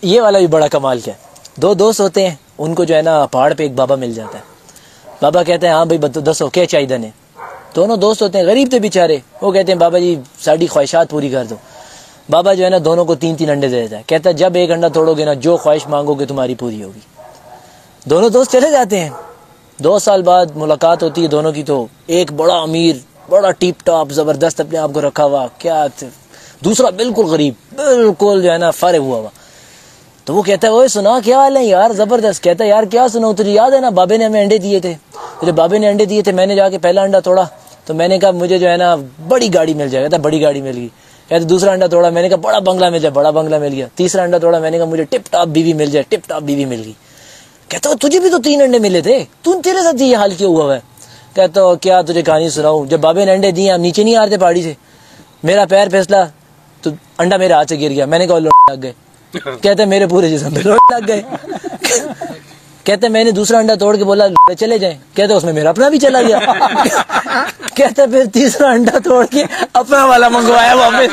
ये वाला भी बड़ा कमाल क्या है, दो दोस्त होते हैं, उनको जो है ना पहाड़ पे एक बाबा मिल जाता है। बाबा कहते हैं हाँ भाई दसो क्या चाहिए ने। दोनों दोस्त होते हैं, गरीब थे बेचारे। वो कहते हैं बाबा जी साड़ी ख्वाहिशात पूरी कर दो। बाबा जो है ना दोनों को 3-3 अंडे दे देता है। कहता है जब एक अंडा तोड़ोगे ना, जो ख्वाहिश मांगोगे तुम्हारी पूरी होगी। दोनों दोस्त चले जाते हैं। 2 साल बाद मुलाकात होती है दोनों की, तो एक बड़ा अमीर, बड़ा टिप टॉप जबरदस्त अपने आप को रखा हुआ, क्या दूसरा बिल्कुल गरीब, बिल्कुल जो है ना फारिग हुआ। तो वो कहता है ओए सुना क्या हाल है यार, जबरदस्त। कहता है यार क्या सुनाऊं, तुझे याद है ना बाबे ने हमें अंडे दिए थे, तेरे बाबे ने अंडे दिए थे, मैंने जाके पहला अंडा तोड़ा तो मैंने कहा मुझे जो है ना बड़ी गाड़ी मिल जाएगा। कहता बड़ी गाड़ी मिल गई। कहते दूसरा अंडा तोड़ा, मैंने कहा बड़ा बंगला मिल जाए, बड़ा बंगला मिल गया। तीसरा अंडा तोड़ा, मैंने कहा मुझे टिप टॉप बीवी मिल जाए, टिप टॉप बीवी मिल गई। कहता तुझे भी तो 3 अंडे मिले थे, तेरे साथ ये हाल क्यों हुआ है। कहता क्या तुझे कहानी सुनाऊं, जब बाबे ने अंडे दिए हम नीचे नहीं आ रहे थे पहाड़ी से, मेरा पैर फिसला तो अंडा मेरे हाथ से गिर गया, मैंने कहा लग गए। कहते मेरे पूरे जिस्म पे लोट लग गए। कहते मैंने दूसरा अंडा तोड़ के बोला चले जाएं, कहते उसमें मेरा अपना भी चला गया। कहते फिर तीसरा अंडा तोड़ के अपना वाला मंगवाया वापस।